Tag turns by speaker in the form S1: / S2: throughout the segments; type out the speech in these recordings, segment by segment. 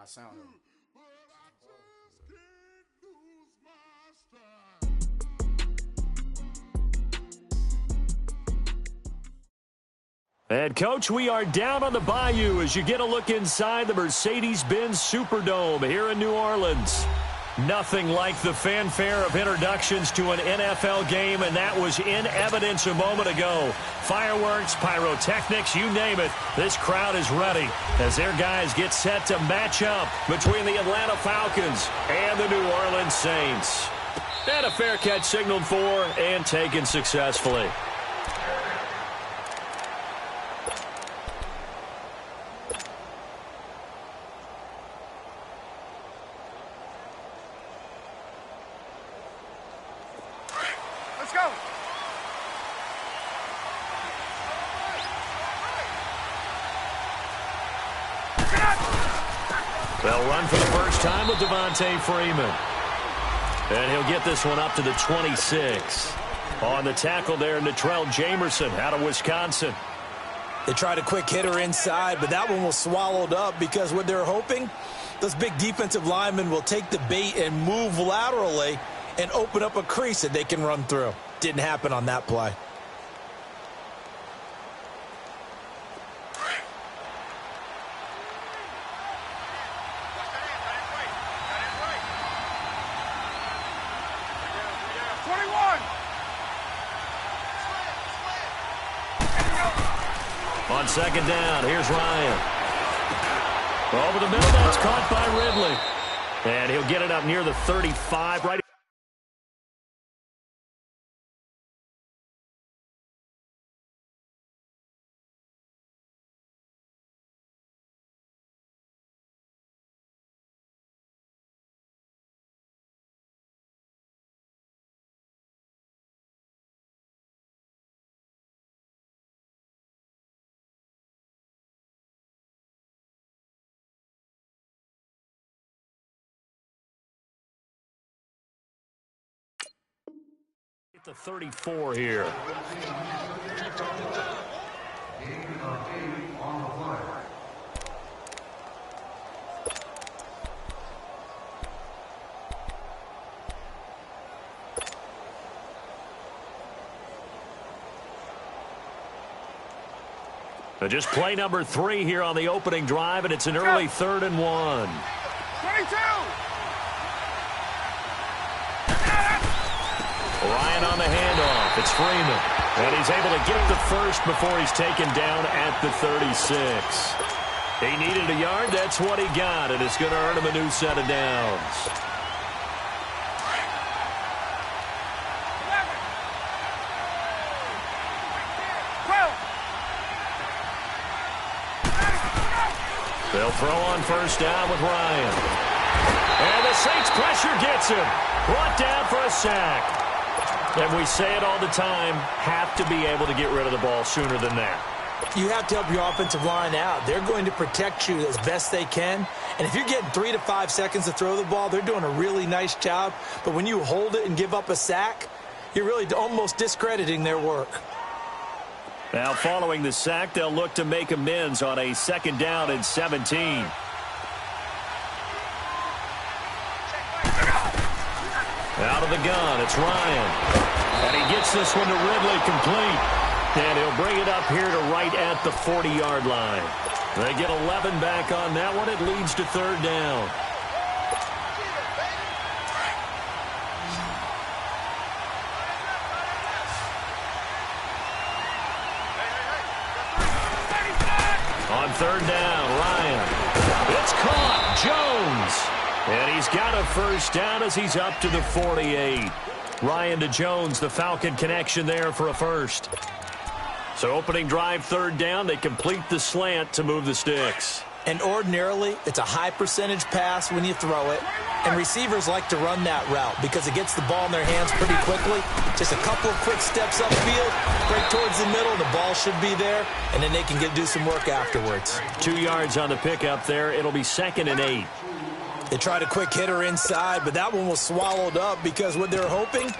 S1: I sound him.
S2: And, Coach, we are down on the Bayou as you get a look inside the Mercedes-Benz Superdome here in New Orleans. Nothing like the fanfare of introductions to an NFL game, and that was in evidence a moment ago. Fireworks, pyrotechnics, you name it. This crowd is ready as their guys get set to match up between the Atlanta Falcons and the New Orleans Saints. And a fair catch signaled for and taken successfully. They'll run for the first time with Devontae Freeman. And he'll get this one up to the 26. On the tackle there, Natrell Jamerson out of Wisconsin.
S3: They tried a quick hitter inside, but that one was swallowed up because what they're hoping, those big defensive linemen will take the bait and move laterally and open up a crease that they can run through. Didn't happen on that play.
S2: On second down, here's Ryan. Over the middle, that's caught by Ridley. And he'll get it up near the 35, right. The 34 here. Just play number 3 here on the opening drive, and it's an early 3rd and 1.
S4: 22!
S2: Ryan on the handoff. It's Freeman. And he's able to get the first before he's taken down at the 36. He needed a yard. That's what he got, and it's going to earn him a new set of downs. They'll throw on first down with Ryan. And the Saints pressure gets him. Brought down for a sack. And we say it all the time, have to be able to get rid of the ball sooner than that.
S3: You have to help your offensive line out. They're going to protect you as best they can. And if you're getting 3 to 5 seconds to throw the ball, they're doing a really nice job. But when you hold it and give up a sack, you're really almost discrediting their work.
S2: Now, following the sack, they'll look to make amends on a 2nd down and 17. Out of the gun, it's Ryan. And he gets this one to Ridley complete. And he'll bring it up here to right at the 40-yard line. They get 11 back on that one. It leads to 3rd down. On 3rd down, Ryan. It's caught. Jones. And he's got a first down as he's up to the 48. Ryan to Jones, the Falcon connection there for a first. So opening drive, 3rd down, they complete the slant to move the sticks.
S3: And ordinarily, it's a high percentage pass when you throw it. And receivers like to run that route because it gets the ball in their hands pretty quickly. Just a couple of quick steps upfield, break towards the middle, the ball should be there, and then they can do some work afterwards.
S2: 2 yards on the pickup there. It'll be 2nd and 8.
S3: They tried a quick hitter inside, but that one was swallowed up because what they're hoping,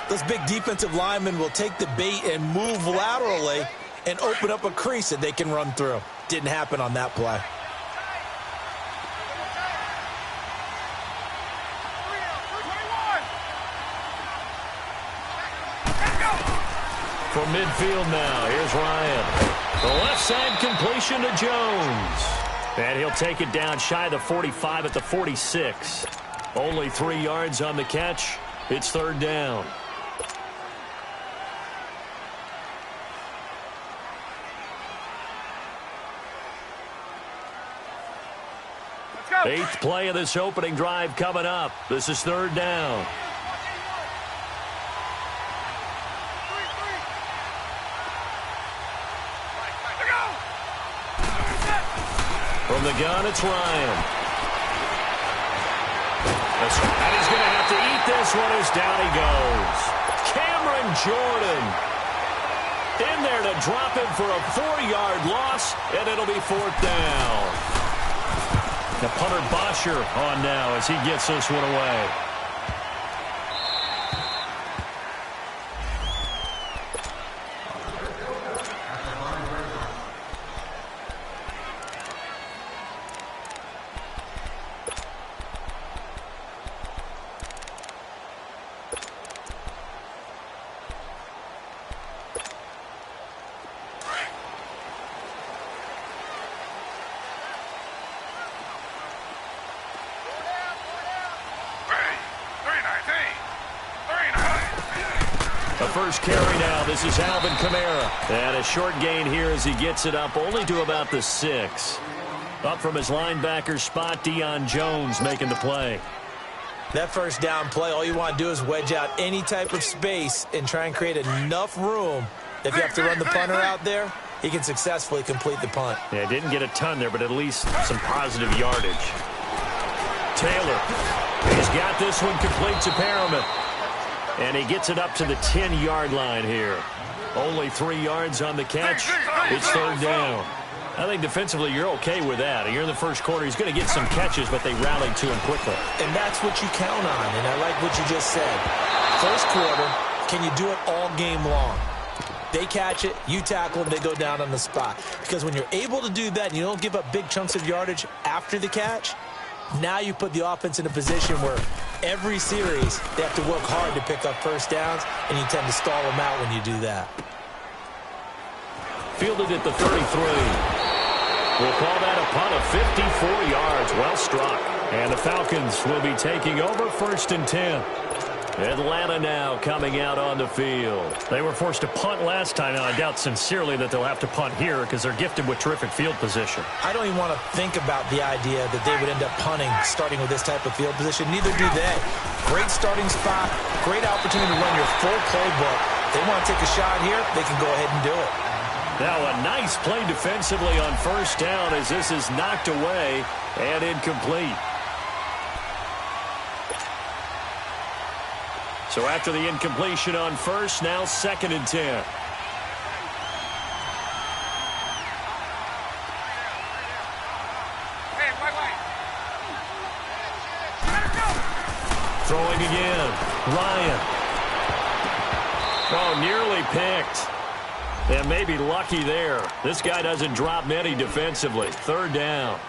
S3: those big defensive linemen will take the bait and move laterally and open up a crease that they can run through. Didn't happen on that play.
S2: From midfield now, here's Ryan. The left side completion to Jones. And he'll take it down shy of the 45 at the 46. Only 3 yards on the catch. It's third down. Eighth play of this opening drive coming up. This is third down. From the gun, it's Ryan. And he's going to have to eat this one as down he goes. Cameron Jordan in there to drop him for a 4-yard loss, and it'll be fourth down. The punter Bosher on now as he gets this one away. First carry now. This is Alvin Kamara. And a short gain here as he gets it up only to about the 6. Up from his linebacker spot, Deion Jones making the play.
S3: That first down play, all you want to do is wedge out any type of space and try and create enough room. If you have to run the punter out there, he can successfully complete the punt.
S2: Yeah, didn't get a ton there, but at least some positive yardage. Taylor, he's got this one complete to Perriman. And he gets it up to the 10-yard line here. Only 3 yards on the catch. It's third down. I think defensively you're okay with that. You're in the first quarter. He's going to get some catches, but they rallied to him quickly.
S3: And that's what you count on, and I like what you just said. First quarter, can you do it all game long? They catch it, you tackle them, they go down on the spot. Because when you're able to do that and you don't give up big chunks of yardage after the catch, now you put the offense in a position where every series they have to work hard to pick up first downs, and you tend to stall them out when you do that.
S2: Fielded at the 33. We'll call that a punt of 54 yards. Well struck. And the Falcons will be taking over first and 10. Atlanta now coming out on the field. They were forced to punt last time. Now, I doubt sincerely that they'll have to punt here because they're gifted with terrific field position.
S3: I don't even want to think about the idea that they would end up punting starting with this type of field position. Neither do they. Great starting spot, great opportunity to run your full playbook. They want to take a shot here, they can go ahead and do it.
S2: Now a nice play defensively on first down as this is knocked away and incomplete. So after the incompletion on first, now second and 10. Throwing again. Ryan. Oh, nearly picked. And maybe lucky there. This guy doesn't drop many defensively. Third down.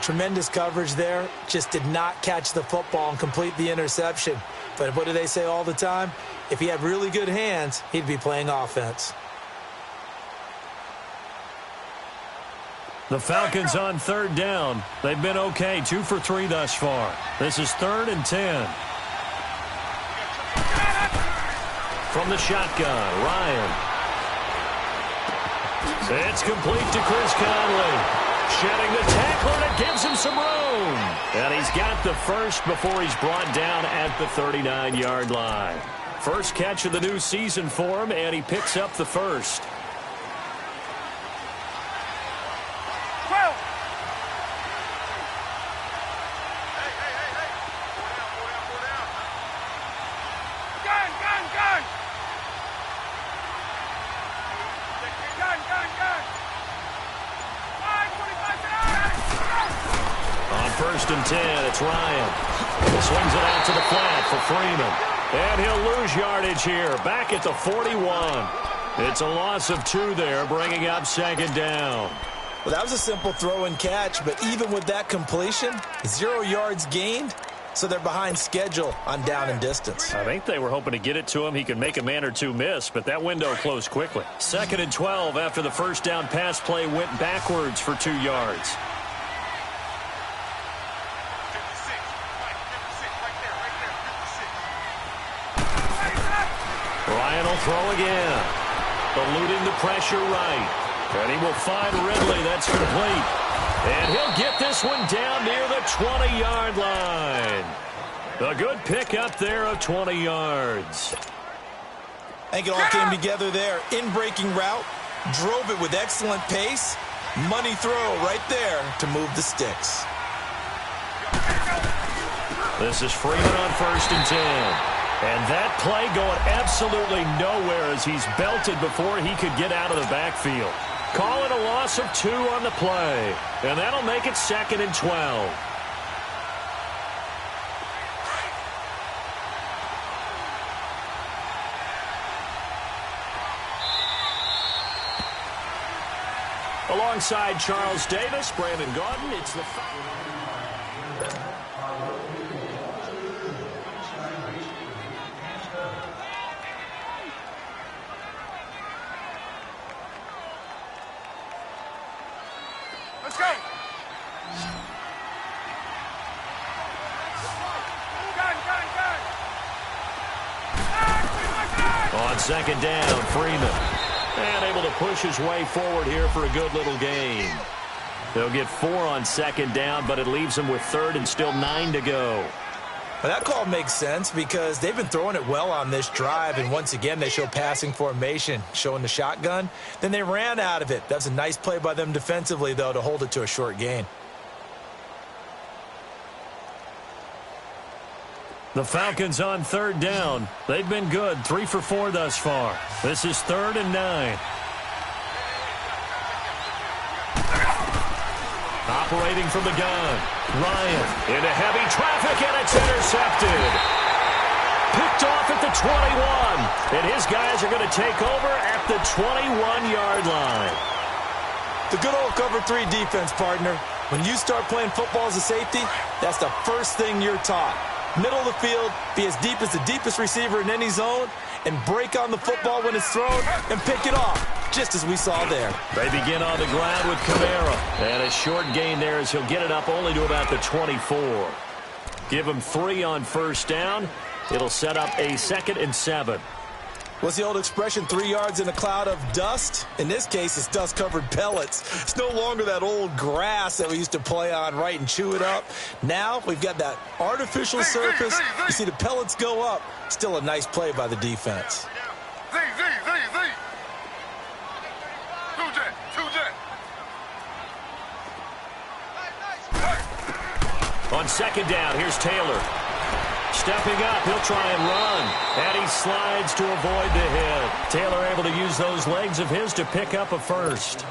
S3: Tremendous coverage there. Just did not catch the football and complete the interception. But what do they say all the time? If he had really good hands, he'd be playing offense.
S2: The Falcons on third down. They've been okay. 2 for 3 thus far. This is third and 10. From the shotgun, Ryan. It's complete to Chris Conley. Shedding the tackler, and it gives him some room. And he's got the first before he's brought down at the 39-yard line. First catch of the new season for him, and he picks up the first. First and 10, it's Ryan. Swings it out to the flat for Freeman. And he'll lose yardage here, back at the 41. It's a loss of 2 there, bringing up second down.
S3: Well, that was a simple throw and catch, but even with that completion, 0 yards gained, so they're behind schedule on down and distance.
S2: I think they were hoping to get it to him. He could make a man or two miss, but that window closed quickly. 2nd and 12 after the first down pass play went backwards for 2 yards. Ryan will throw again. Eluding the pressure right. And he will find Ridley. That's complete. And he'll get this one down near the 20-yard line. A good pickup there of 20 yards.
S3: I think it all came together there. In-breaking route. Drove it with excellent pace. Money throw right there to move the sticks.
S2: This is Freeman on 1st and 10. And that play going absolutely nowhere as he's belted before he could get out of the backfield. Call it a loss of 2 on the play. And that'll make it 2nd and 12. Alongside Charles Davis, Brandon Gaudin, it's the...
S1: Let's go.
S2: On 2nd down, Freeman. And able to push his way forward here for a good little gain. They'll get 4 on 2nd down, but it leaves them with 3rd and still 9 to go.
S3: Well, that call makes sense because they've been throwing it well on this drive, and once again they show passing formation, showing the shotgun. Then they ran out of it. That's a nice play by them defensively, though, to hold it to a short gain.
S2: The Falcons on 3rd down. They've been good, 3 for 4 thus far. This is 3rd and 9. Operating from the gun. Ryan into heavy traffic, and it's intercepted. Picked off at the 21. And his guys are going to take over at the 21-yard line.
S3: The good old cover 3 defense, partner. When you start playing football as a safety, that's the first thing you're taught. Middle of the field, be as deep as the deepest receiver in any zone, and break on the football when it's thrown and pick it off, just as we saw there.
S2: They begin on the ground with Kamara. And a short gain there as he'll get it up only to about the 24. Give him 3 on 1st down. It'll set up a 2nd and 7.
S3: What's the old expression, 3 yards in a cloud of dust? In this case, it's dust-covered pellets. It's no longer that old grass that we used to play on, right, and chew it up. Now we've got that artificial surface. You see the pellets go up. Still a nice play by the defense.
S2: On 2nd down, here's Taylor. Stepping up, he'll try and run. And he slides to avoid the hit. Taylor able to use those legs of his to pick up a 1st.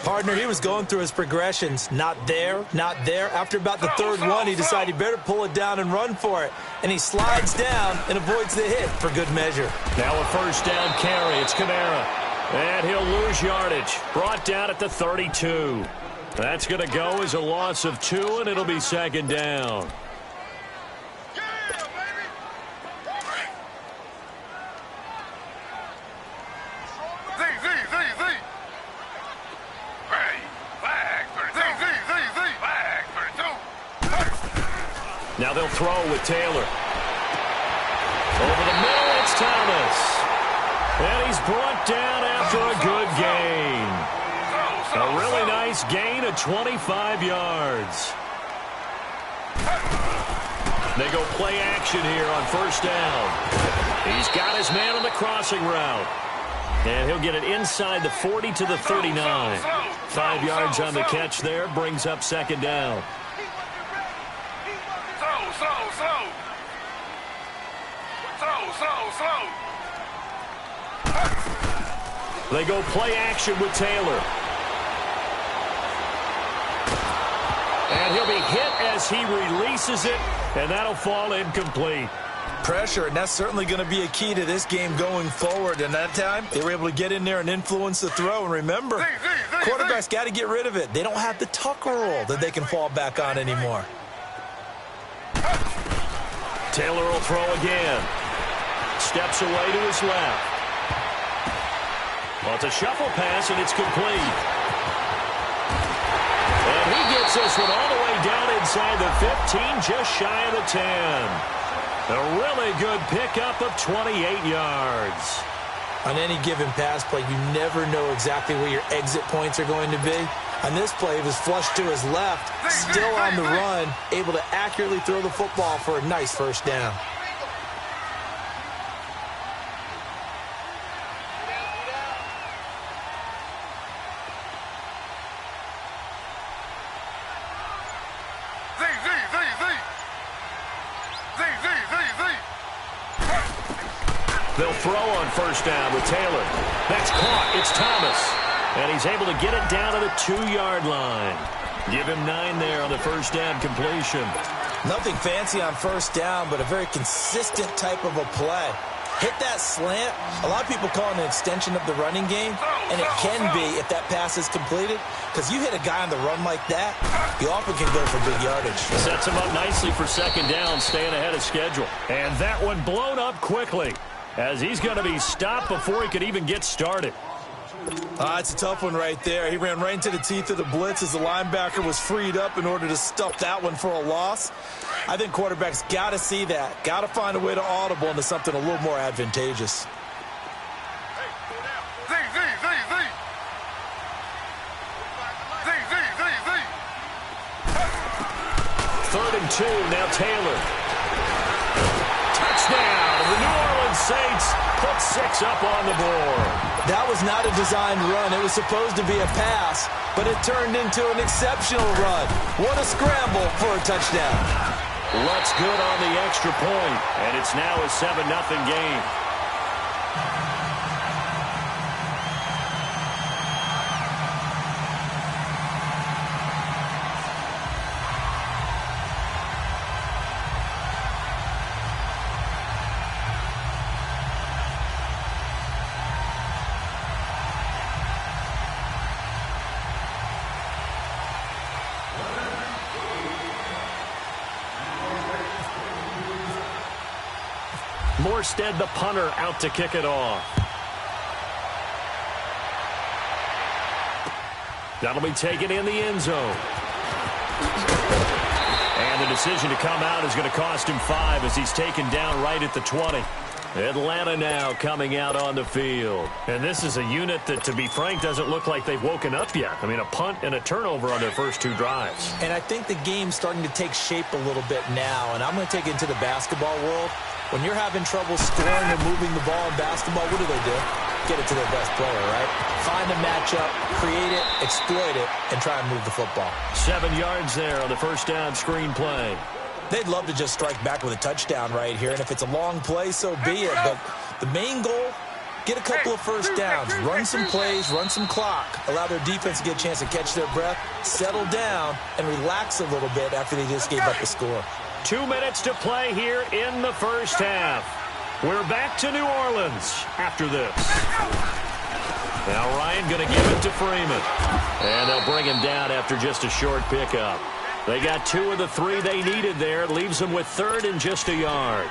S3: Partner, he was going through his progressions. Not there, not there. After about the 3rd one, he decided he better pull it down and run for it. And he slides down and avoids the hit for good measure.
S2: Now a 1st down carry. It's Kamara. And he'll lose yardage. Brought down at the 32. That's going to go as a loss of 2, and it'll be 2nd down. Now they'll throw with Taylor. Over the middle, it's Thomas. And he's brought down after a good gain. A really nice gain of 25 yards. They go play action here on 1st down. He's got his man on the crossing route. And he'll get it inside the 40 to the 39. 5 yards on the catch there, brings up 2nd down. They go play action with Taylor. And he'll be hit as he releases it, and that'll fall incomplete.
S3: Pressure, and that's certainly going to be a key to this game going forward. And that time, they were able to get in there and influence the throw. And remember, quarterbacks got to get rid of it. They don't have the tuck roll that they can fall back on anymore.
S2: Taylor will throw again. Steps away to his left. Well, it's a shuffle pass, and it's complete. And he gets this one all the way down inside the 15, just shy of the 10. A really good pickup of 28 yards.
S3: On any given pass play, you never know exactly where your exit points are going to be. On this play, he was flushed to his left, still on the run, able to accurately throw the football for a nice first down.
S2: They'll throw on first down with Taylor. That's caught. It's Thomas. And he's able to get it down to the 2-yard line. Give him 9 there on the first down completion.
S3: Nothing fancy on first down, but a very consistent type of a play. Hit that slant. A lot of people call it an extension of the running game, and it can be if that pass is completed, because you hit a guy on the run like that, you often can go for big yardage.
S2: Sets him up nicely for second down, staying ahead of schedule. And that one blown up quickly, as he's going to be stopped before he could even get started.
S3: It's a tough one right there. He ran right into the teeth of the blitz as the linebacker was freed up in order to stuff that one for a loss. I think quarterbacks got to see that. Got to find a way to audible into something a little more advantageous.
S2: Third and 2, now Taylor. Touchdown. The New Orleans Saints put 6 up on the board.
S3: That was not a designed run. It was supposed to be a pass, but it turned into an exceptional run. What a scramble for a touchdown.
S2: Looks good on the extra point, and it's now a 7-0 game. Morstead, the punter, out to kick it off. That'll be taken in the end zone. And the decision to come out is going to cost him 5 as he's taken down right at the 20. Atlanta now coming out on the field. And this is a unit that, to be frank, doesn't look like they've woken up yet. I mean, a punt and a turnover on their first 2 drives.
S3: And I think the game's starting to take shape a little bit now. And I'm going to take it into the basketball world. When you're having trouble scoring or moving the ball in basketball, what do? Get it to their best player, right? Find a matchup, create it, exploit it, and try and move the football.
S2: 7 yards there on the first down screen play.
S3: They'd love to just strike back with a touchdown right here, and if it's a long play, so be it. But the main goal, get a couple of first downs, run some plays, run some clock, allow their defense to get a chance to catch their breath, settle down, and relax a little bit after they just gave up the score.
S2: 2 minutes to play here in the first half. We're back to New Orleans after this. Now Ryan going to give it to Freeman. And they'll bring him down after just a short pickup. They got 2 of the 3 they needed there. It leaves them with 3rd and just a yard.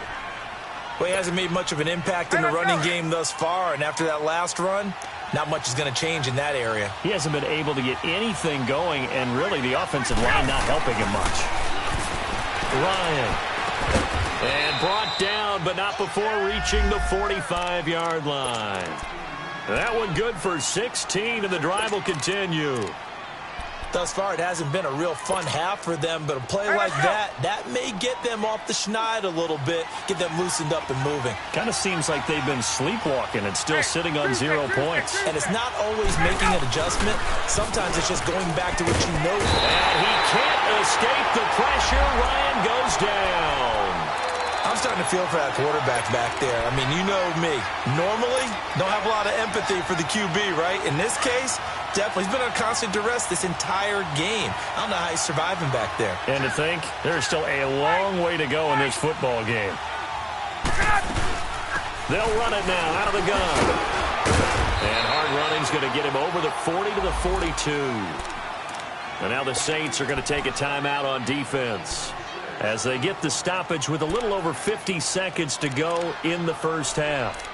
S3: Well, he hasn't made much of an impact in the running game thus far. And after that last run, not much is going to change in that area.
S2: He hasn't been able to get anything going. And really the offensive line not helping him much. Ryan. And brought down, but not before reaching the 45-yard line. That one good for 16, and the drive will continue.
S3: Thus far, it hasn't been a real fun half for them, but a play like that may get them off the schneid a little bit, get them loosened up and moving.
S2: Kind of seems like they've been sleepwalking and still sitting on 0 points.
S3: And it's not always making an adjustment. Sometimes it's just going back to what you know.
S2: And he can't escape the pressure. Ryan goes down.
S3: I'm starting to feel for that quarterback back there. I mean, you know me. Normally, don't have a lot of empathy for the QB, right? In this case, definitely. He's been under constant duress this entire game. I don't know how he's surviving back there.
S2: And to think, there's still a long way to go in this football game. They'll run it now out of the gun. And hard running's going to get him over the 40 to the 42. And now the Saints are going to take a timeout on defense. as they get the stoppage with a little over 50 seconds to go in the first half.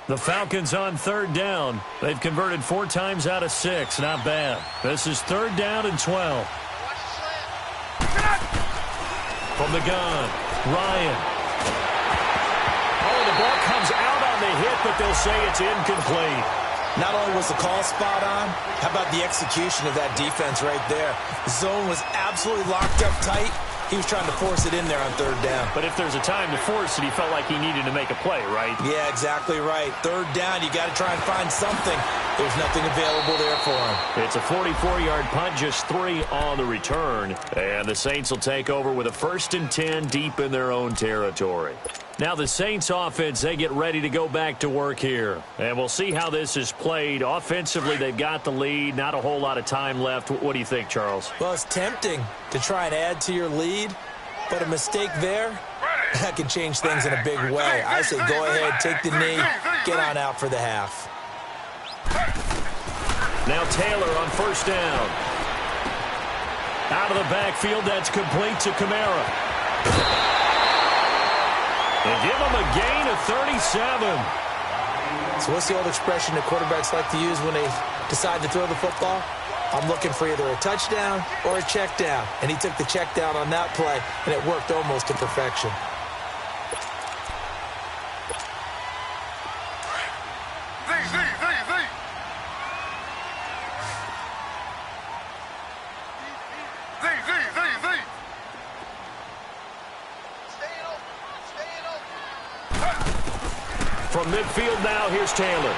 S2: The Falcons on third down. They've converted 4 times out of 6. Not bad. This is third down and 12. From the gun, Ryan. Oh, the ball comes out on the hit, but they'll say it's incomplete.
S3: Not only was the call spot on, how about the execution of that defense right there? The zone was absolutely locked up tight. He was trying to force it in there on third down.
S2: But if there's a time to force it, he felt like he needed to make a play, right?
S3: Yeah, exactly right. Third down, you got to try and find something. There's nothing available there for him.
S2: It's a 44-yard punt, just 3 on the return. And the Saints will take over with a 1st and 10 deep in their own territory. Now the Saints offense, they get ready to go back to work here. And we'll see how this is played. Offensively, they've got the lead. Not a whole lot of time left. What do you think, Charles?
S3: Well, it's tempting to try and add to your lead, but a mistake there, that can change things in a big way. I say go ahead, take the knee, get on out for the half.
S2: Now Taylor on first down. Out of the backfield, that's complete to Kamara. They give him a gain of 37.
S3: So what's the old expression that quarterbacks like to use when they decide to throw the football? I'm looking for either a touchdown or a check down. And he took the check down on that play, and it worked almost to perfection.
S2: From midfield now, here's Taylor.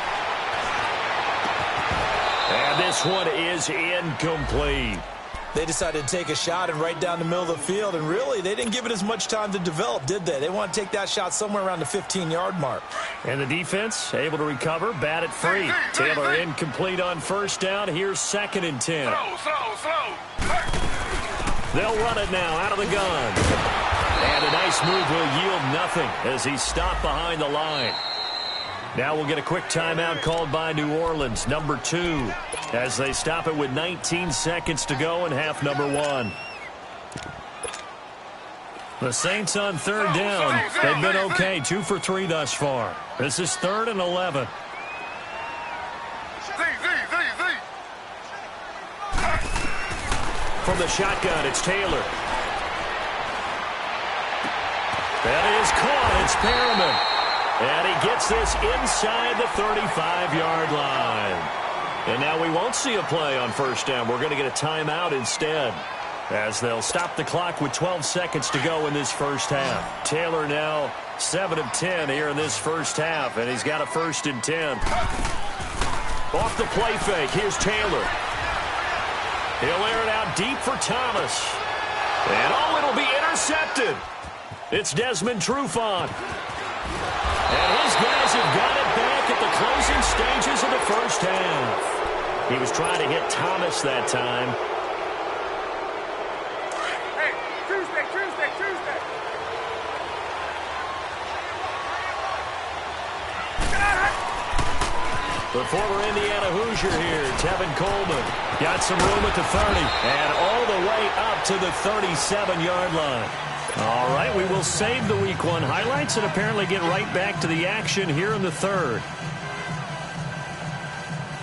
S2: And this one is incomplete.
S3: They decided to take a shot and right down the middle of the field, and really, they didn't give it as much time to develop, did they? They want to take that shot somewhere around the 15-yard mark.
S2: And the defense able to recover, bat it free. Taylor incomplete on first down. Here's 2nd and 10. They'll run it now out of the gun. And a nice move will yield nothing as he's stopped behind the line. Now we'll get a quick timeout called by New Orleans, number 2, as they stop it with 19 seconds to go in half number 1. The Saints on third down. They've been okay, 2 for 3 thus far. This is 3rd and 11. From the shotgun, it's Taylor. That is caught. It's Perriman. And he gets this inside the 35-yard line. And now we won't see a play on first down. We're going to get a timeout instead, as they'll stop the clock with 12 seconds to go in this first half. Taylor now 7 of 10 here in this first half, and he's got a 1st and 10. Off the play fake, here's Taylor. He'll air it out deep for Thomas. And oh, it'll be intercepted. It's Desmond Trufant. And his guys have got it back at the closing stages of the first half. He was trying to hit Thomas that time.
S1: Hey, Tuesday.
S2: The former Indiana Hoosier here, Tevin Coleman. Got some room at the 30 and all the way up to the 37-yard line. All right, we will save the Week 1 highlights and apparently get right back to the action here in the 3rd.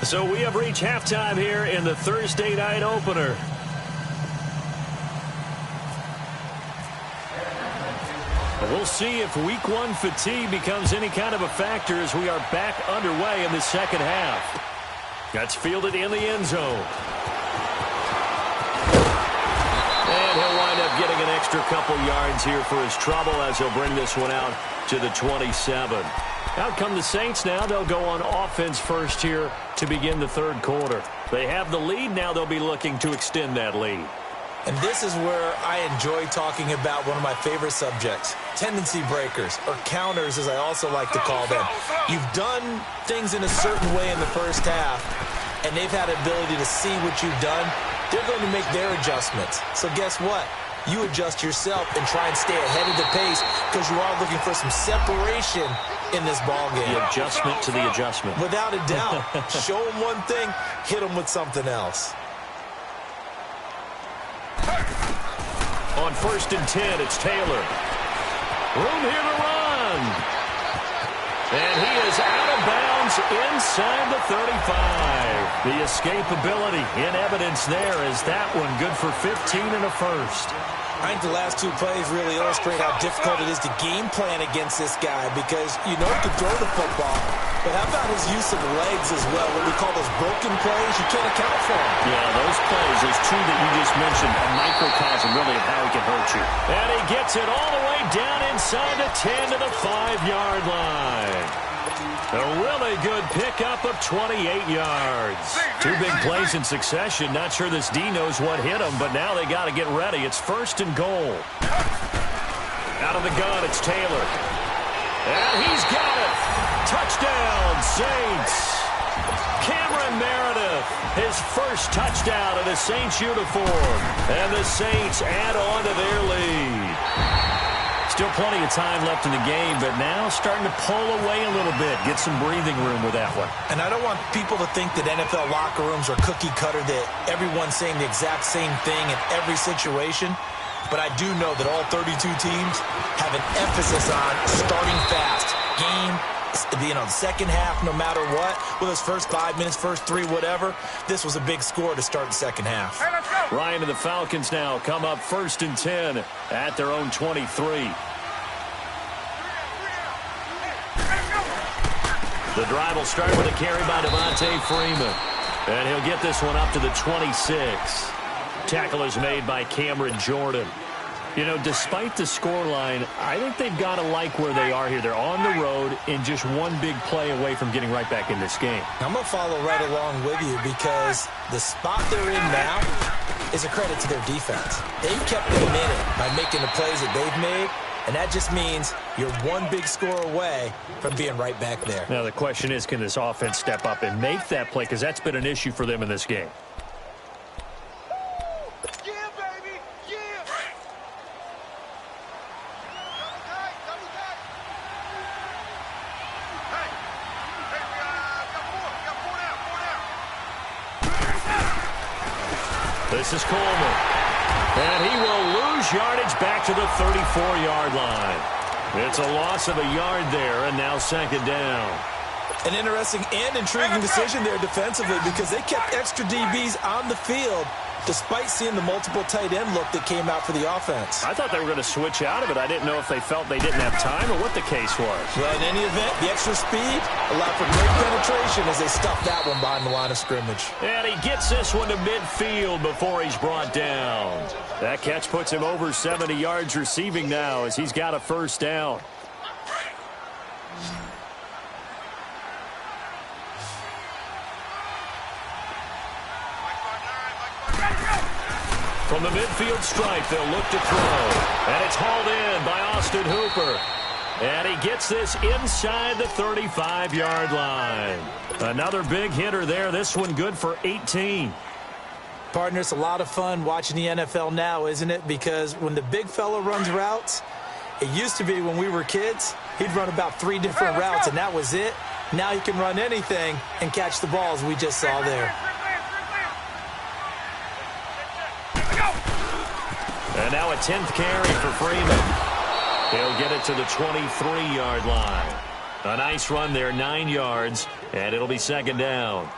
S2: So we have reached halftime here in the Thursday night opener. We'll see if Week 1 fatigue becomes any kind of a factor as we are back underway in the second half. That's fielded in the end zone. And he'll wind up getting an extra couple yards here for his trouble as he'll bring this one out to the 27. Out come the Saints now. They'll go on offense first here to begin the 3rd quarter. They have the lead. Now they'll be looking to extend that lead.
S3: And this is where I enjoy talking about one of my favorite subjects, tendency breakers, or counters as I also like to call them. You've done things in a certain way in the first half, and they've had the ability to see what you've done. They're going to make their adjustments. So guess what? You adjust yourself and try and stay ahead of the pace because you are looking for some separation in this ball game.
S2: The adjustment to the adjustment.
S3: Without a doubt. Show them one thing, hit them with something else.
S2: On 1st and 10, it's Taylor. Room here to run. And he is out of bounds inside the 35. The escapability in evidence there is that one good for 15 and a first.
S3: I think the last two plays really illustrate how difficult it is to game plan against this guy because you know he can throw the football, but how about his use of legs as well? What we call those broken plays, you can't account for them.
S2: Yeah, those plays, those two that you just mentioned, a microcosm really of how he can hurt you. And he gets it all the way down inside the 10 to the 5-yard line. A really good pickup of 28 yards. Two big plays in succession. Not sure this D knows what hit him, but now they got to get ready. It's 1st and goal. Out of the gun, it's Taylor. And he's got it. Touchdown, Saints. Cameron Meredith, his first touchdown in a Saints uniform. And the Saints add on to their lead. Still plenty of time left in the game, but now starting to pull away a little bit. Get some breathing room with that one. And I don't want people to think that NFL locker rooms are cookie cutter, that everyone's saying the exact same thing in every situation. But I do know that all 32 teams have an emphasis on starting fast. The second half, no matter what, whether it's first 5 minutes, first 3, whatever, this was a big score to start the second half.
S1: Hey, let's go.
S2: Ryan and the Falcons now come up 1st and 10 at their own 23. The drive will start with a carry by Devontae Freeman. And he'll get this one up to the 26. Tackle is made by Cameron Jordan. You know, despite the scoreline, I think they've got to like where they are here. They're on the road and just one big play away from getting right back in this game.
S3: I'm going to follow right along with you because the spot they're in now is a credit to their defense. They've kept them in it by making the plays that they've made, and that just means you're one big score away from being right back there.
S2: Now, the question is, can this offense step up and make that play? Because that's been an issue for them in this game. This is Coleman. And he will lose yardage back to the 34-yard line. It's a loss of a yard there, and now 2nd down.
S3: An interesting and intriguing decision there defensively because they kept extra DBs on the field despite seeing the multiple tight end look that came out for the offense.
S2: I thought they were going to switch out of it. I didn't know if they felt they didn't have time or what the case was.
S3: Well, in any event, the extra speed allowed for great penetration as they stuffed that one behind the line of scrimmage.
S2: And he gets this one to midfield before he's brought down. That catch puts him over 70 yards receiving now as he's got a 1st down. From the midfield stripe, they'll look to throw. And it's hauled in by Austin Hooper. And he gets this inside the 35-yard line. Another big hitter there. This one good for 18.
S3: Partner, it's a lot of fun watching the NFL now, isn't it? Because when the big fella runs routes, it used to be when we were kids, he'd run about 3 different routes, and that was it. Now he can run anything and catch the balls we just saw there.
S2: And now a 10th carry for Freeman. He'll get it to the 23-yard line. A nice run there, 9 yards, and it'll be 2nd down.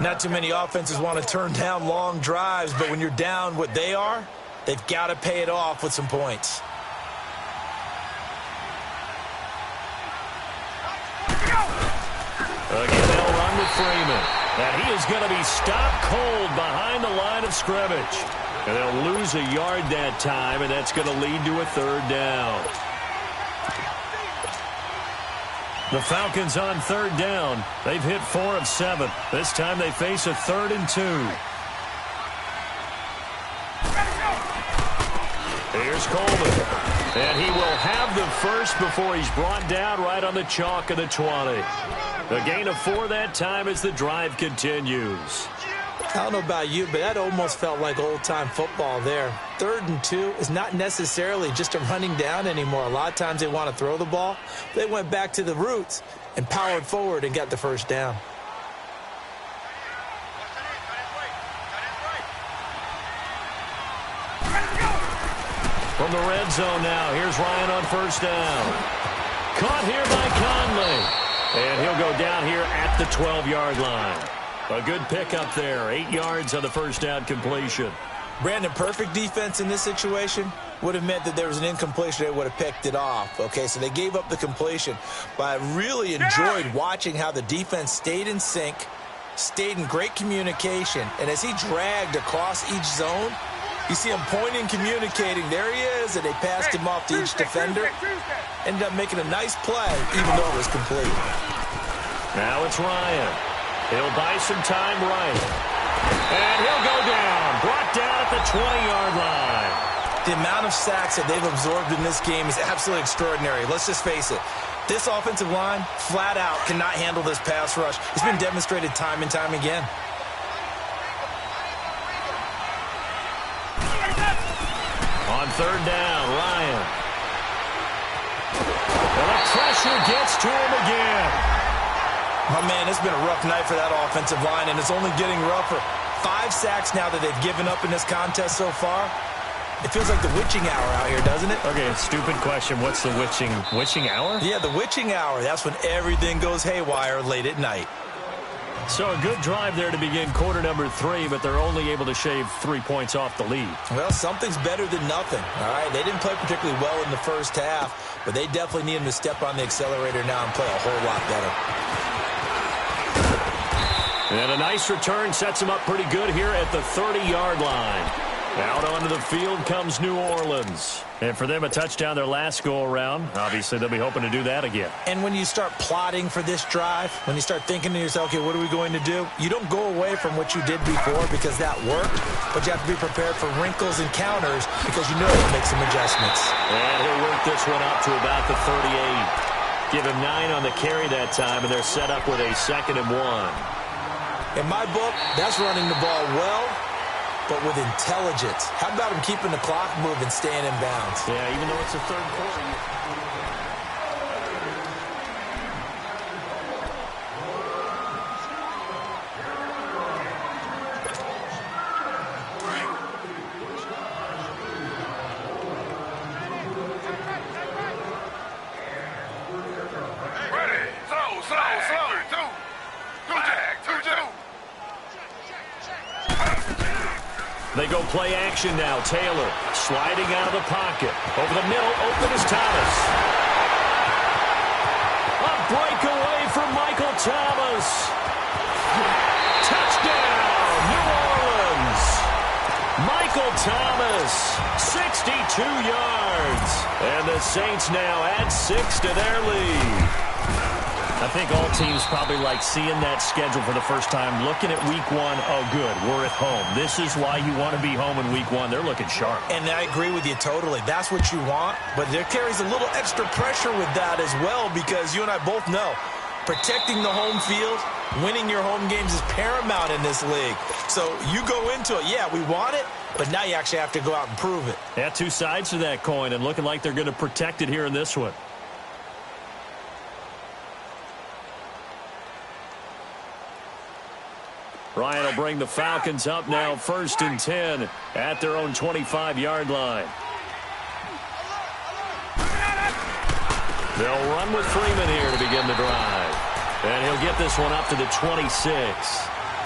S3: Not too many offenses want to turn down long drives, but when you're down what they are, they've got to pay it off with some points.
S2: Again, they'll run with Freeman. And he is going to be stopped cold behind the line of scrimmage. And they'll lose a yard that time, and that's going to lead to a 3rd down. The Falcons on 3rd down. They've hit 4 of 7. This time they face a 3rd and 2. Here's Coleman. And he will have the first before he's brought down right on the chalk of the 20. A gain of 4 that time as the drive continues.
S3: I don't know about you, but that almost felt like old-time football there. 3rd and 2 is not necessarily just a running down anymore. A lot of times they want to throw the ball. They went back to the roots and powered forward and got the 1st down.
S2: From the red zone now, here's Ryan on first down. Caught here by Conley. And he'll go down here at the 12-yard line. A good pickup there. 8 yards on the first down completion.
S3: Brandon, perfect defense in this situation would have meant that there was an incompletion. They would have picked it off. Okay, so they gave up the completion. But I really enjoyed watching how the defense stayed in sync, stayed in great communication. And as he dragged across each zone, you see him pointing, communicating. There he is, and they passed him off to each defender. Ended up making a nice play, even though it was complete.
S2: Now it's Ryan. He'll buy some time right. And he'll go down. Brought down at the 20-yard line.
S3: The amount of sacks that they've absorbed in this game is absolutely extraordinary. Let's just face it. This offensive line, flat out, cannot handle this pass rush. It's been demonstrated time and time again.
S2: On third down, Ryan. And the pressure gets to him again.
S3: Oh, man, it's been a rough night for that offensive line, and it's only getting rougher. 5 sacks now that they've given up in this contest so far. It feels like the witching hour out here, doesn't it?
S2: Okay, stupid question. What's the witching hour?
S3: Yeah, the witching hour. That's when everything goes haywire late at night.
S2: So a good drive there to begin quarter number 3, but they're only able to shave 3 points off the lead.
S3: Well, something's better than nothing, all right? They didn't play particularly well in the first half, but they definitely need them to step on the accelerator now and play a whole lot better.
S2: And a nice return sets them up pretty good here at the 30-yard line. Out onto the field comes New Orleans. And for them, a touchdown their last go-around. Obviously, they'll be hoping to do that again.
S3: And when you start plotting for this drive, when you start thinking to yourself, okay, what are we going to do? You don't go away from what you did before because that worked, but you have to be prepared for wrinkles and counters because you know you'll make some adjustments.
S2: And he'll work this one up to about the 38. Give him 9 on the carry that time, and they're set up with a 2nd and 1.
S3: In my book, that's running the ball well, but with intelligence. How about him keeping the clock moving, staying in bounds?
S2: Yeah, even though it's the third quarter.
S1: Ready, slow. Two.
S2: They go play action now. Taylor sliding out of the pocket. Over the middle, open is Thomas. A breakaway from Michael Thomas. Touchdown, New Orleans. Michael Thomas, 62 yards. And the Saints now add 6 to their lead. I think all teams probably like seeing that schedule for the first time, looking at week 1. Oh, good, we're at home. This is why you want to be home in week 1. They're looking sharp.
S3: And I agree with you totally. That's what you want, but there carries a little extra pressure with that as well because you and I both know protecting the home field, winning your home games is paramount in this league. So you go into it, yeah, we want it, but now you actually have to go out and prove it.
S2: Yeah, 2 sides to that coin, and looking like they're going to protect it here in this one. Ryan will bring the Falcons up now, 1st and 10 at their own 25-yard line. They'll run with Freeman here to begin the drive. And he'll get this one up to the 26.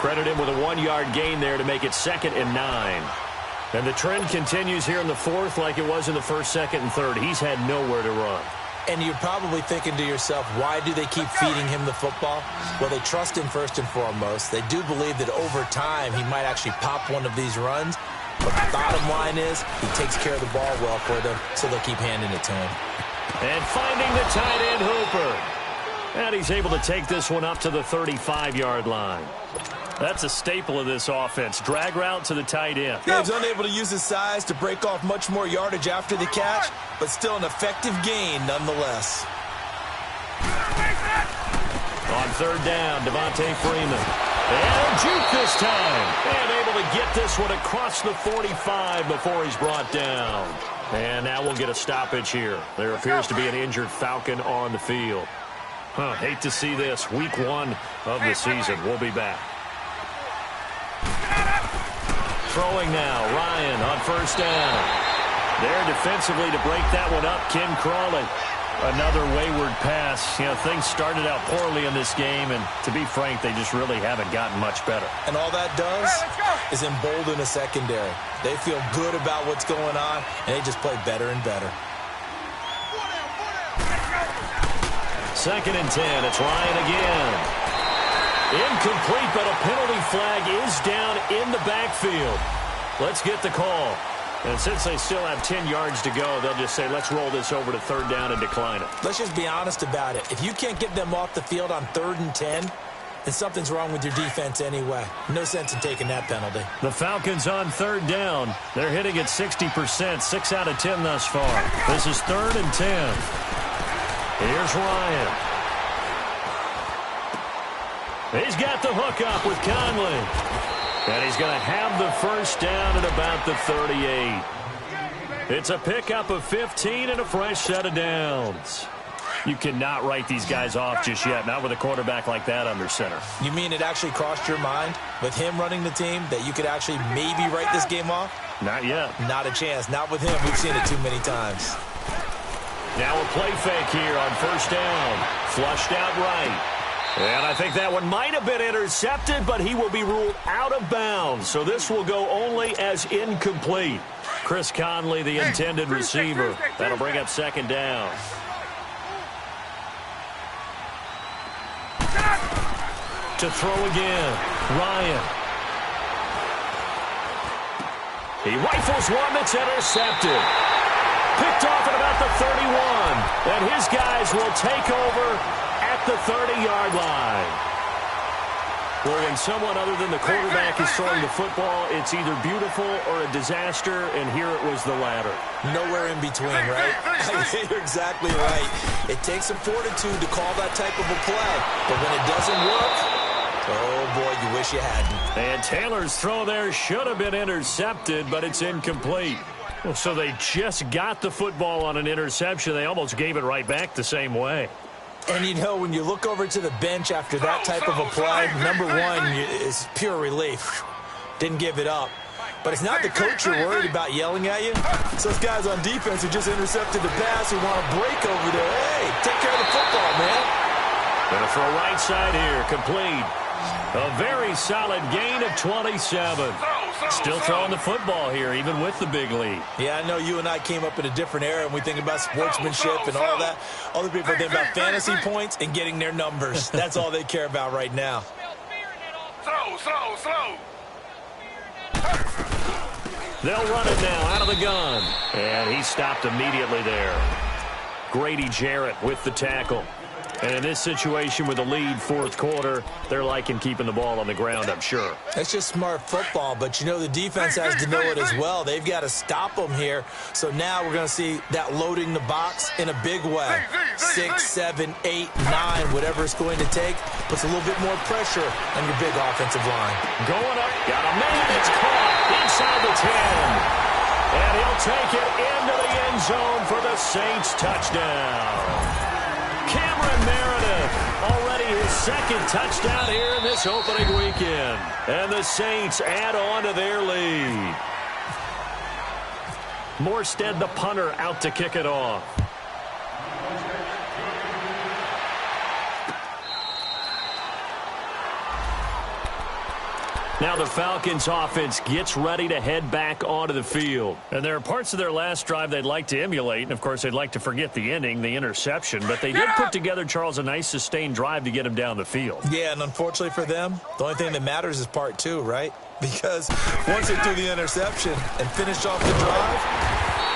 S2: Credit him with a 1-yard gain there to make it 2nd and 9. And the trend continues here in the 4th like it was in the 1st, 2nd, and 3rd. He's had nowhere to run.
S3: And you're probably thinking to yourself, why do they keep feeding him the football? Well, they trust him first and foremost. They do believe that over time he might actually pop one of these runs. But the bottom line is he takes care of the ball well for them, so they'll keep handing it to him.
S2: And finding the tight end Hooper. And he's able to take this one up to the 35-yard line. That's a staple of this offense. Drag route to the tight end.
S3: Yeah, he's unable to use his size to break off much more yardage after the catch, but still an effective gain nonetheless.
S2: On 3rd down, Devontae Freeman. And juke this time. And able to get this one across the 45 before he's brought down. And now we'll get a stoppage here. There appears to be an injured Falcon on the field. Hate to see this. Week 1 of the season. We'll be back. Throwing now, Ryan on 1st down. There defensively to break that one up, Ken Crawley. Another wayward pass. You know, things started out poorly in this game, and to be frank, they just really haven't gotten much better.
S3: And all that does is embolden a secondary. They feel good about what's going on, and they just play better and better.
S2: 2nd and 10. It's Ryan again. Incomplete, but a penalty flag is down in the backfield. Let's get the call. And since they still have 10 yards to go, they'll just say, let's roll this over to 3rd down and decline it.
S3: Let's just be honest about it. If you can't get them off the field on 3rd and 10, then something's wrong with your defense anyway. No sense in taking that penalty.
S2: The Falcons on 3rd down. They're hitting at 60%, 6 out of 10 thus far. This is 3rd and 10. Here's Ryan. He's got the hook up with Conley. And he's going to have the 1st down at about the 38. It's a pickup of 15 and a fresh set of downs. You cannot write these guys off just yet, not with a quarterback like that under center.
S3: You mean it actually crossed your mind with him running the team that you could actually maybe write this game off?
S2: Not yet.
S3: Not a chance. Not with him. We've seen it too many times.
S2: Now a play fake here on 1st down. Flushed out right. And I think that one might have been intercepted, but he will be ruled out of bounds. So this will go only as incomplete. Chris Conley, the intended receiver. That'll bring up 2nd down. To throw again, Ryan. He rifles one that's intercepted. Picked off at about the 31. And his guys will take over at the 30-yard line. Well, when someone other than the quarterback is throwing the football, it's either beautiful or a disaster, and here it was the latter.
S3: Nowhere in between, right? You're exactly right. It takes some fortitude to call that type of a play, but when it doesn't work, oh, boy, you wish you hadn't.
S2: And Taylor's throw there should have been intercepted, but it's incomplete. Well, so they just got the football on an interception. They almost gave it right back the same way.
S3: And, you know, when you look over to the bench after that type of a play, number one is pure relief. Didn't give it up. But it's not the coach you're worried about yelling at you. It's those guys on defense who just intercepted the pass who want to break over there. Hey, take care of the football, man.
S2: Gonna throw right side here, complete. A very solid gain of 27. Still throwing the football here, even with the big lead.
S3: Yeah, I know you and I came up in a different era, and we think about sportsmanship and all that. Other people think about fantasy points and getting their numbers. That's all they care about right now.
S1: Slow.
S2: They'll run it now out of the gun. And he stopped immediately there. Grady Jarrett with the tackle. And in this situation with the lead 4th quarter, they're liking keeping the ball on the ground, I'm sure.
S3: That's just smart football, but you know the defense has to know it as well. They've got to stop them here. So now we're going to see that loading the box in a big way. 6, 7, 8, 9, whatever it's going to take, puts a little bit more pressure on your big offensive line.
S2: Going up, got a man, it's caught inside the 10. And he'll take it into the end zone for the Saints touchdown. Cameron Meredith, already his 2nd touchdown here in this opening weekend. And the Saints add on to their lead. Morstead, the punter, out to kick it off. Now the Falcons offense gets ready to head back onto the field. And there are parts of their last drive they'd like to emulate. And, of course, they'd like to forget the ending, the interception. But they did put together, Charles, a nice sustained drive to get him down the field.
S3: Yeah, and unfortunately for them, the only thing that matters is part 2, right? Because once they threw the interception and finished off the drive,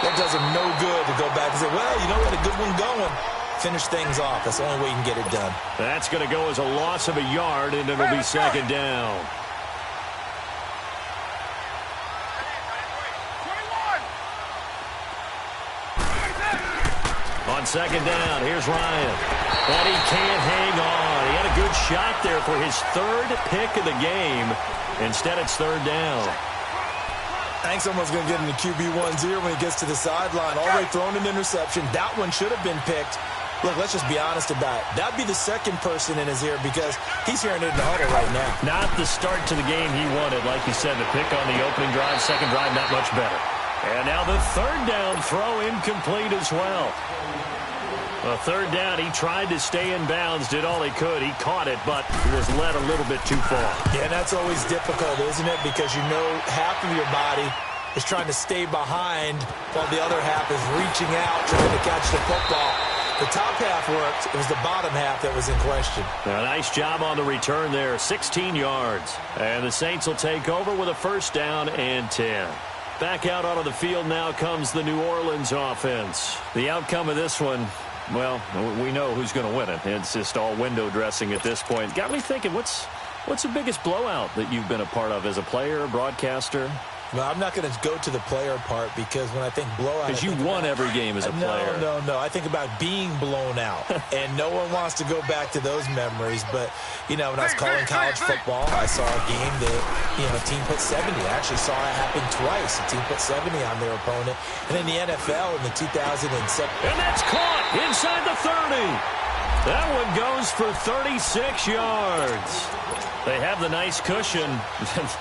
S3: that does them no good to go back and say, well, you know what, a good one going. Finish things off. That's the only way you can get it done.
S2: That's going to go as a loss of a yard, and it'll be 2nd down. On 2nd down, here's Ryan. And he can't hang on. He had a good shot there for his 3rd pick of the game. Instead, it's 3rd down.
S3: I think someone's going to get in the QB1-0 when he gets to the sideline. Already thrown an interception. That one should have been picked. Look, let's just be honest about it. That'd be the 2nd person in his ear because he's hearing it in the huddle right now.
S2: Not the start to the game he wanted. Like you said, the pick on the opening drive, 2nd drive, not much better. And now the third down throw incomplete as well. A third down, he tried to stay in bounds, did all he could. He caught it, but was led a little bit too far.
S3: Yeah, and that's always difficult, isn't it? Because you know half of your body is trying to stay behind while the other half is reaching out, trying to catch the football. The top half worked. It was the bottom half that was in question.
S2: A nice job on the return there, 16 yards. And the Saints will take over with a first down and 10. Back out onto the field now comes the New Orleans offense. The outcome of this one, well, we know who's going to win it. It's just all window dressing at this point. Got me thinking, what's the biggest blowout that you've been a part of as a player, broadcaster?
S3: Well, I'm not going to go to the player part because when I think blowout...
S2: Because you won every game as a player.
S3: No. I think about being blown out. And no one wants to go back to those memories. But, you know, when I was calling college football, I saw a game that, you know, a team put 70. I actually saw it happen twice. A team put 70 on their opponent. And in the NFL in the 2007...
S2: And that's caught inside the 30. That one goes for 36 yards. They have the nice cushion.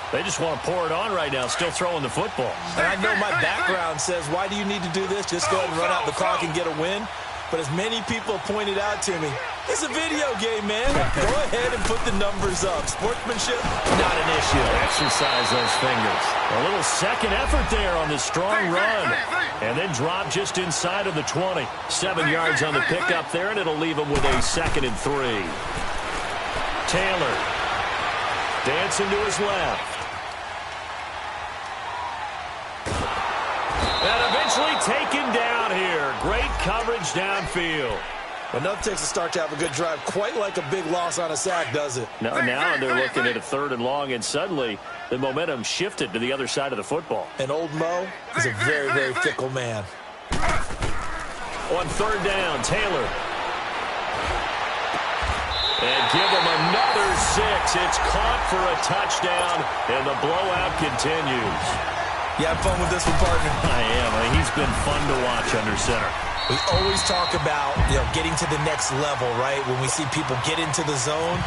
S2: They just want to pour it on right now, still throwing the football.
S3: And I know my background says, why do you need to do this? Just go ahead and run out the clock and get a win. But as many people pointed out to me, it's a video game, man. Go ahead and put the numbers up. Sportsmanship, not an issue.
S2: Exercise those fingers. A little second effort there on the strong run. And then drop just inside of the 20. 7 yards on the pickup there, and it'll leave him with a 2nd and 3. Taylor dancing to his left. And eventually taken down here. Great coverage downfield.
S3: But nothing takes a start to have a good drive quite like a big loss on a sack, does it?
S2: Now they're looking at a 3rd and long, and suddenly the momentum shifted to the other side of the football.
S3: And old Mo is a very, very fickle man.
S2: On 3rd down, Taylor. And give him another 6. It's caught for a touchdown, and the blowout continues.
S3: You have fun with this one, partner?
S2: I am. He's been fun to watch under center.
S3: We always talk about, getting to the next level, right? When we see people get into the zone,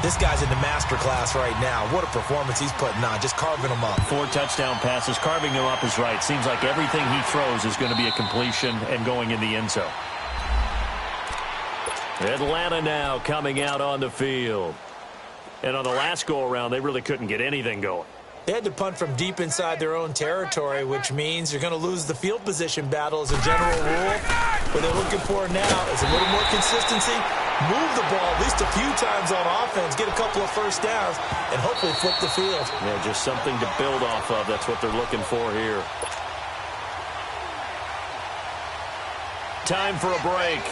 S3: this guy's in the master class right now. What a performance he's putting on, just carving them up. 4
S2: touchdown passes, carving them up is right. Seems like everything he throws is going to be a completion and going in the end zone. Atlanta now coming out on the field. And on the last go-around, they really couldn't get anything going.
S3: They had to punt from deep inside their own territory, which means you're going to lose the field position battle as a general rule. What they're looking for now is a little more consistency, move the ball at least a few times on offense, get a couple of first downs, and hopefully flip the field.
S2: Yeah, just something to build off of. That's what they're looking for here. Time for a break.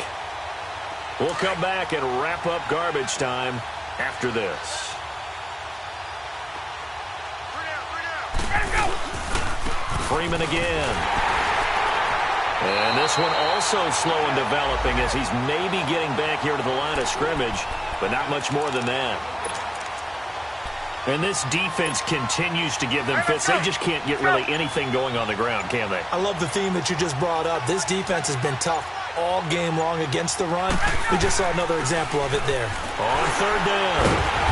S2: We'll come back and wrap up garbage time after this. Freeman again. And this one also slow in developing as he's maybe getting back here to the line of scrimmage, but not much more than that. And this defense continues to give them fits. They just can't get really anything going on the ground, can they?
S3: I love the theme that you just brought up. This defense has been tough all game long against the run. We just saw another example of it there.
S2: On 3rd down,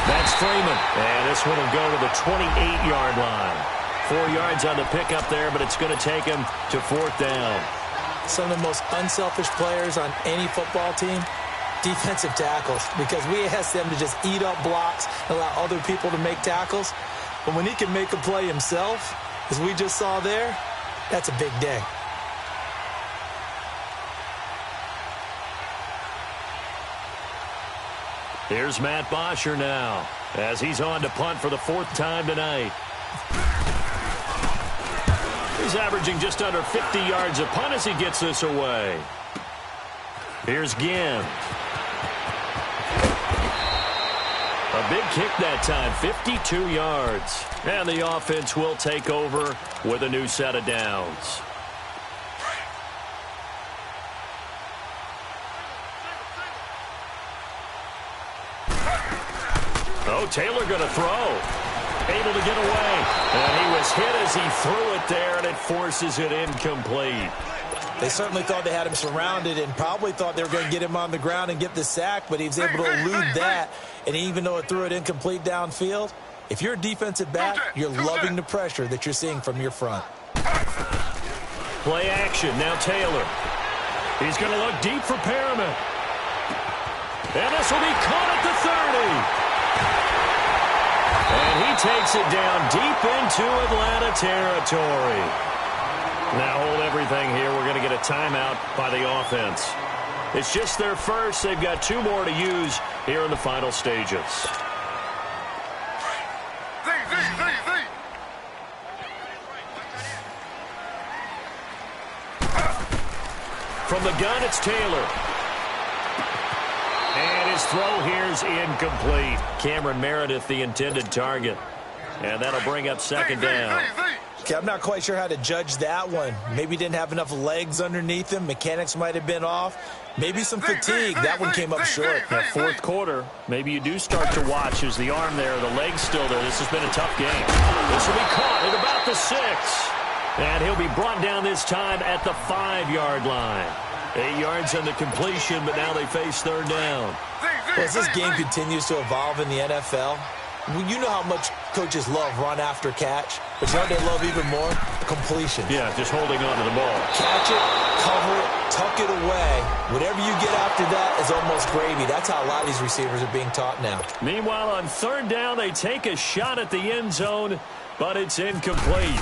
S2: that's Freeman. And this one will go to the 28-yard line. 4 yards on the pickup there, but it's going to take him to 4th down.
S3: Some of the most unselfish players on any football team, defensive tackles, because we ask them to just eat up blocks, allow other people to make tackles. But when he can make a play himself, as we just saw there, that's a big day.
S2: Here's Matt Bosher now, as he's on to punt for the 4th time tonight. He's averaging just under 50 yards a punt as he gets this away. Here's Ginn. A big kick that time, 52 yards. And the offense will take over with a new set of downs. Oh, Taylor going to throw. Able to get away. And he was hit as he threw it there, and it forces it incomplete.
S3: They certainly thought they had him surrounded and probably thought they were going to get him on the ground and get the sack, but he was able to elude that. And even though it threw it incomplete downfield, if you're a defensive back, you're loving the pressure that you're seeing from your front.
S2: Play action. Now Taylor. He's going to look deep for Perriman. And this will be caught at the 30. And he takes it down deep into Atlanta territory. Now hold everything here. We're going to get a timeout by the offense. It's just their first. They've got 2 more to use here in the final stages. From the gun, it's Taylor. And his throw here is incomplete. Cameron Meredith, the intended target. And that'll bring up second down.
S3: Okay, I'm not quite sure how to judge that one. Maybe didn't have enough legs underneath him. Mechanics might have been off. Maybe some fatigue. That one came up short.
S2: That fourth quarter, maybe you do start to watch as the arm there, the leg's still there. This has been a tough game. This will be caught at about the 6. And he'll be brought down this time at the 5-yard line. 8 yards on the completion, but now they face third down.
S3: Well, as this game continues to evolve in the NFL, you know how much coaches love run after catch, but you know what they love even more? Completion.
S2: Yeah, just holding on to the ball.
S3: Catch it, cover it, tuck it away. Whatever you get after that is almost gravy. That's how a lot of these receivers are being taught now.
S2: Meanwhile, on third down, they take a shot at the end zone, but it's incomplete.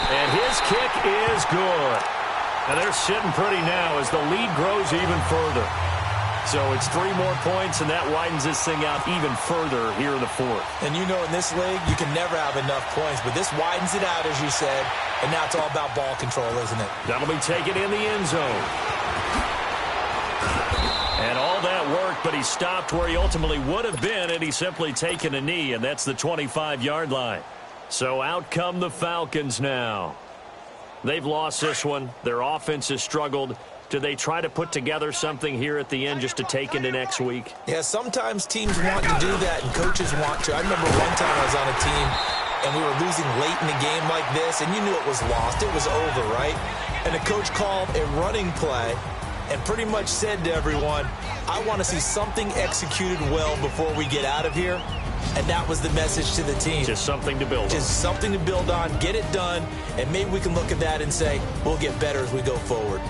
S2: And his kick is good. And they're sitting pretty now as the lead grows even further. So it's 3 more points, and that widens this thing out even further here in the fourth.
S3: And you know in this league, you can never have enough points, but this widens it out, as you said, and now it's all about ball control, isn't it?
S2: That'll be taken in the end zone. And all that work, but he stopped where he ultimately would have been, and he's simply taken a knee, and that's the 25-yard line. So out come the Falcons now. They've lost this one. Their offense has struggled. Do they try to put together something here at the end just to take into next week?
S3: Yeah, sometimes teams want to do that and coaches want to. I remember one time I was on a team and we were losing late in the game like this, and you knew it was lost. It was over, right? And the coach called a running play and pretty much said to everyone, I want to see something executed well before we get out of here. And that was the message to the team.
S2: Just something to build on.
S3: Just something to build on, get it done, and maybe we can look at that and say, we'll get better as we go forward.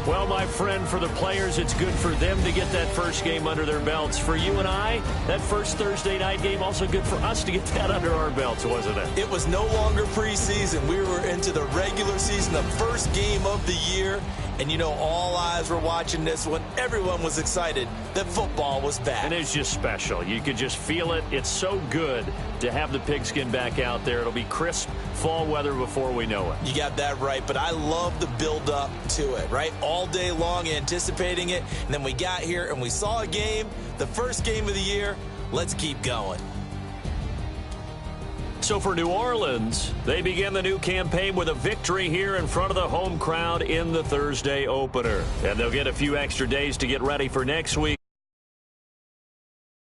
S2: Well, my friend, for the players, it's good for them to get that first game under their belts. For you and I, that first Thursday night game, also good for us to get that under our belts, wasn't it?
S3: It was no longer preseason. We were into the regular season, the first game of the year. And, you know, all eyes were watching this one. Everyone was excited that football was back.
S2: And it's just special. You could just feel it. It's so good to have the pigskin back out there. It'll be crisp fall weather before we know it.
S3: You got that right, but I love the build-up to it, right? All day long anticipating it, and then we got here and we saw a game, the first game of the year. Let's keep going.
S2: So for New Orleans, they begin the new campaign with a victory here in front of the home crowd in the Thursday opener. And they'll get a few extra days to get ready for next week.